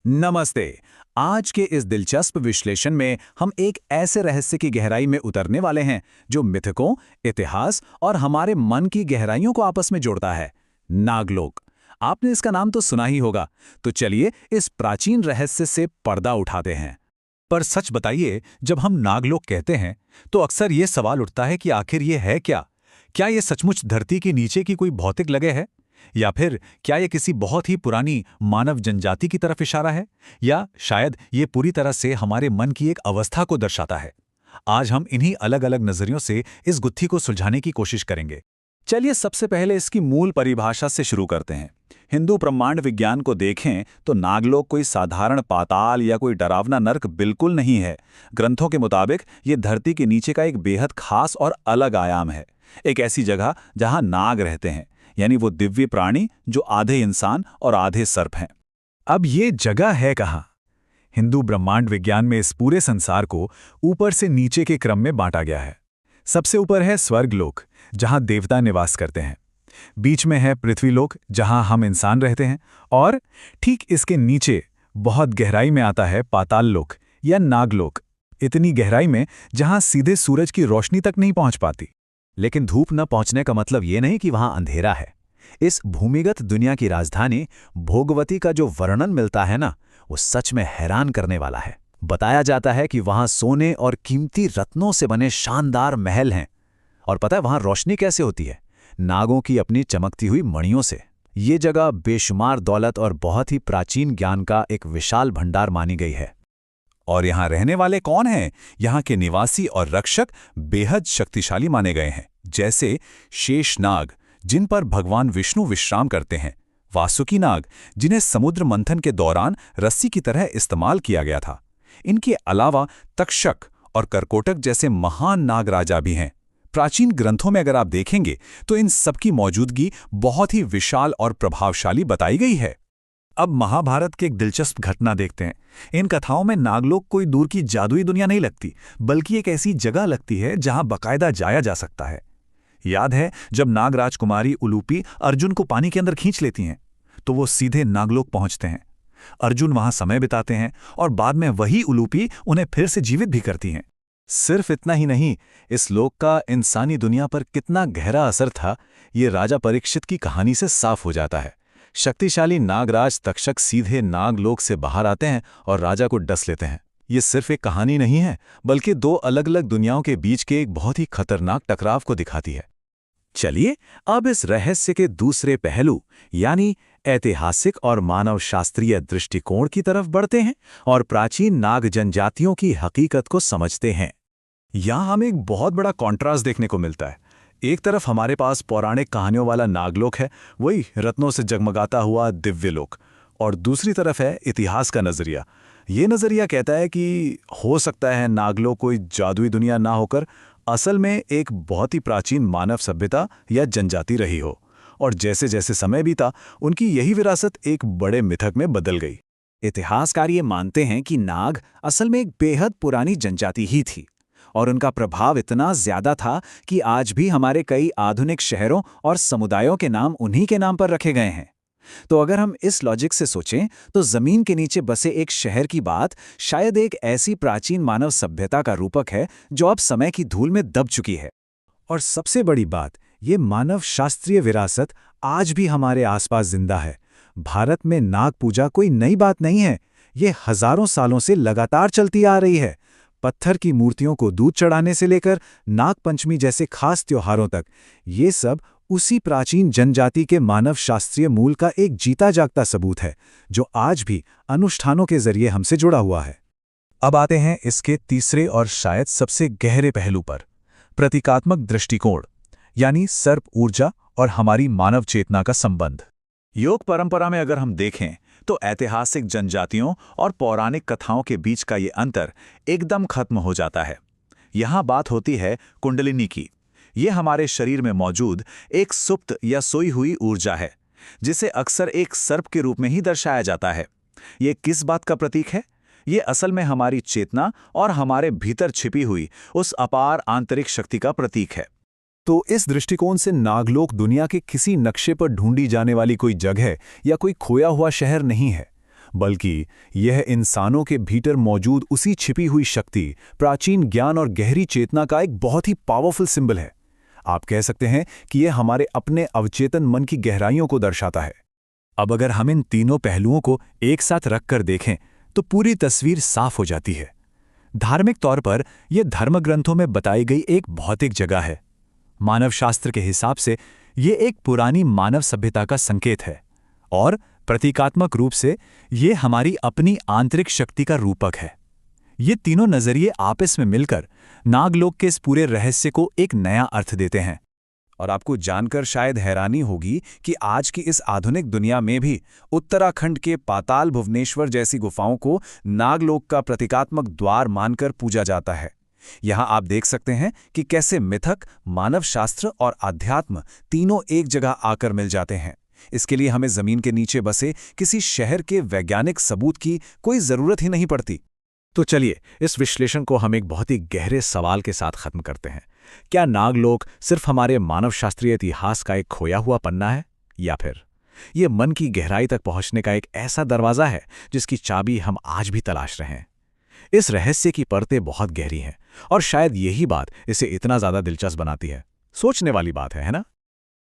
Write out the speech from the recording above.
नमस्ते। आज के इस दिलचस्प विश्लेषण में हम एक ऐसे रहस्य की गहराई में उतरने वाले हैं जो मिथकों, इतिहास और हमारे मन की गहराइयों को आपस में जोड़ता है। नागलोक। आपने इसका नाम तो सुना ही होगा। तो चलिए इस प्राचीन रहस्य से पर्दा उठाते हैं। पर सच बताइए, जब हम नागलोक कहते हैं तो अक्सर ये सवाल उठता है कि आखिर ये है क्या? क्या ये सचमुच धरती के नीचे की कोई भौतिक जगह है? या फिर क्या ये किसी बहुत ही पुरानी मानव जनजाति की तरफ इशारा है? या शायद ये पूरी तरह से हमारे मन की एक अवस्था को दर्शाता है? आज हम इन्हीं अलग अलग नजरियों से इस गुत्थी को सुलझाने की कोशिश करेंगे। चलिए सबसे पहले इसकी मूल परिभाषा से शुरू करते हैं। हिंदू ब्रह्मांड विज्ञान को देखें तो नागलोक कोई साधारण पाताल या कोई डरावना नर्क बिल्कुल नहीं है। ग्रंथों के मुताबिक ये धरती के नीचे का एक बेहद खास और अलग आयाम है। एक ऐसी जगह जहां नाग रहते हैं, यानी वो दिव्य प्राणी जो आधे इंसान और आधे सर्प हैं। अब ये जगह है कहाँ? हिंदू ब्रह्मांड विज्ञान में इस पूरे संसार को ऊपर से नीचे के क्रम में बांटा गया है। सबसे ऊपर है स्वर्गलोक, जहां देवता निवास करते हैं। बीच में है पृथ्वीलोक, जहां हम इंसान रहते हैं। और ठीक इसके नीचे बहुत गहराई में आता है पाताल लोक या नागलोक। इतनी गहराई में जहां सीधे सूरज की रोशनी तक नहीं पहुंच पाती। लेकिन धूप न पहुंचने का मतलब ये नहीं कि वहां अंधेरा है। इस भूमिगत दुनिया की राजधानी भोगवती का जो वर्णन मिलता है ना, वो सच में हैरान करने वाला है। बताया जाता है कि वहां सोने और कीमती रत्नों से बने शानदार महल हैं। और पता है वहां रोशनी कैसे होती है? नागों की अपनी चमकती हुई मणियों से। ये जगह बेशुमार दौलत और बहुत ही प्राचीन ज्ञान का एक विशाल भंडार मानी गई है। और यहाँ रहने वाले कौन हैं? यहाँ के निवासी और रक्षक बेहद शक्तिशाली माने गए हैं, जैसे शेषनाग, जिन पर भगवान विष्णु विश्राम करते हैं। वासुकी नाग, जिन्हें समुद्र मंथन के दौरान रस्सी की तरह इस्तेमाल किया गया था। इनके अलावा तक्षक और करकोटक जैसे महान नाग राजा भी हैं। प्राचीन ग्रंथों में अगर आप देखेंगे तो इन सबकी मौजूदगी बहुत ही विशाल और प्रभावशाली बताई गई है। अब महाभारत की एक दिलचस्प घटना देखते हैं। इन कथाओं में नागलोक कोई दूर की जादुई दुनिया नहीं लगती, बल्कि एक ऐसी जगह लगती है जहां बाकायदा जाया जा सकता है। याद है जब नाग राजकुमारी उलूपी अर्जुन को पानी के अंदर खींच लेती हैं, तो वो सीधे नागलोक पहुंचते हैं। अर्जुन वहां समय बिताते हैं और बाद में वही उलूपी उन्हें फिर से जीवित भी करती हैं। सिर्फ इतना ही नहीं, इस लोक का इंसानी दुनिया पर कितना गहरा असर था, ये राजा परीक्षित की कहानी से साफ हो जाता है। शक्तिशाली नागराज तक्षक सीधे नागलोक से बाहर आते हैं और राजा को डस लेते हैं। ये सिर्फ एक कहानी नहीं है, बल्कि दो अलग अलग दुनियाओं के बीच के एक बहुत ही खतरनाक टकराव को दिखाती है। चलिए अब इस रहस्य के दूसरे पहलू यानी ऐतिहासिक और मानव शास्त्रीय दृष्टिकोण की तरफ बढ़ते हैं और प्राचीन नाग जनजातियों की हकीकत को समझते हैं। यहाँ हमें एक बहुत बड़ा कॉन्ट्रास्ट देखने को मिलता है। एक तरफ हमारे पास पौराणिक कहानियों वाला नागलोक है, वही रत्नों से जगमगाता हुआ दिव्य लोक, और दूसरी तरफ है इतिहास का नजरिया। ये नजरिया कहता है कि हो सकता है नागलोक कोई जादुई दुनिया ना होकर असल में एक बहुत ही प्राचीन मानव सभ्यता या जनजाति रही हो, और जैसे जैसे समय बीता उनकी यही विरासत एक बड़े मिथक में बदल गई। इतिहासकार ये मानते हैं कि नाग असल में एक बेहद पुरानी जनजाति ही थी और उनका प्रभाव इतना ज्यादा था कि आज भी हमारे कई आधुनिक शहरों और समुदायों के नाम उन्हीं के नाम पर रखे गए हैं। तो अगर हम इस लॉजिक से सोचें तो जमीन के नीचे बसे एक शहर की बात शायद एक ऐसी प्राचीन मानव सभ्यता का रूपक है जो अब समय की धूल में दब चुकी है। और सबसे बड़ी बात, ये मानव शास्त्रीय विरासत आज भी हमारे आसपास जिंदा है। भारत में नाग पूजा कोई नई बात नहीं है, ये हजारों सालों से लगातार चलती आ रही है। पत्थर की मूर्तियों को दूध चढ़ाने से लेकर नाग पंचमी जैसे खास त्योहारों तक, ये सब उसी प्राचीन जनजाति के मानव शास्त्रीय मूल का एक जीता जागता सबूत है, जो आज भी अनुष्ठानों के जरिए हमसे जुड़ा हुआ है। अब आते हैं इसके तीसरे और शायद सबसे गहरे पहलू पर, प्रतीकात्मक दृष्टिकोण, यानी सर्प ऊर्जा और हमारी मानव चेतना का संबंध। योग परंपरा में अगर हम देखें तो ऐतिहासिक जनजातियों और पौराणिक कथाओं के बीच का ये अंतर एकदम खत्म हो जाता है। यहाँ बात होती है कुंडलिनी की। ये हमारे शरीर में मौजूद एक सुप्त या सोई हुई ऊर्जा है, जिसे अक्सर एक सर्प के रूप में ही दर्शाया जाता है। ये किस बात का प्रतीक है? ये असल में हमारी चेतना और हमारे भीतर छिपी हुई उस अपार आंतरिक शक्ति का प्रतीक है। तो इस दृष्टिकोण से नागलोक दुनिया के किसी नक्शे पर ढूंढी जाने वाली कोई जगह या कोई खोया हुआ शहर नहीं है, बल्कि यह इंसानों के भीतर मौजूद उसी छिपी हुई शक्ति, प्राचीन ज्ञान और गहरी चेतना का एक बहुत ही पावरफुल सिंबल है। आप कह सकते हैं कि यह हमारे अपने अवचेतन मन की गहराइयों को दर्शाता है। अब अगर हम इन तीनों पहलुओं को एक साथ रखकर देखें तो पूरी तस्वीर साफ हो जाती है। धार्मिक तौर पर यह धर्मग्रंथों में बताई गई एक भौतिक जगह है। मानवशास्त्र के हिसाब से ये एक पुरानी मानव सभ्यता का संकेत है, और प्रतीकात्मक रूप से ये हमारी अपनी आंतरिक शक्ति का रूपक है। ये तीनों नजरिए आपस में मिलकर नागलोक के इस पूरे रहस्य को एक नया अर्थ देते हैं। और आपको जानकर शायद हैरानी होगी कि आज की इस आधुनिक दुनिया में भी उत्तराखंड के पाताल भुवनेश्वर जैसी गुफाओं को नागलोक का प्रतीकात्मक द्वार मानकर पूजा जाता है। यहाँ आप देख सकते हैं कि कैसे मिथक, मानव शास्त्र और अध्यात्म तीनों एक जगह आकर मिल जाते हैं। इसके लिए हमें जमीन के नीचे बसे किसी शहर के वैज्ञानिक सबूत की कोई जरूरत ही नहीं पड़ती। तो चलिए इस विश्लेषण को हम एक बहुत ही गहरे सवाल के साथ खत्म करते हैं। क्या नागलोक सिर्फ हमारे मानवशास्त्रीय इतिहास का एक खोया हुआ पन्ना है, या फिर ये मन की गहराई तक पहुंचने का एक ऐसा दरवाजा है जिसकी चाबी हम आज भी तलाश रहे हैं? इस रहस्य की परतें बहुत गहरी हैं और शायद यही बात इसे इतना ज्यादा दिलचस्प बनाती है। सोचने वाली बात है ना?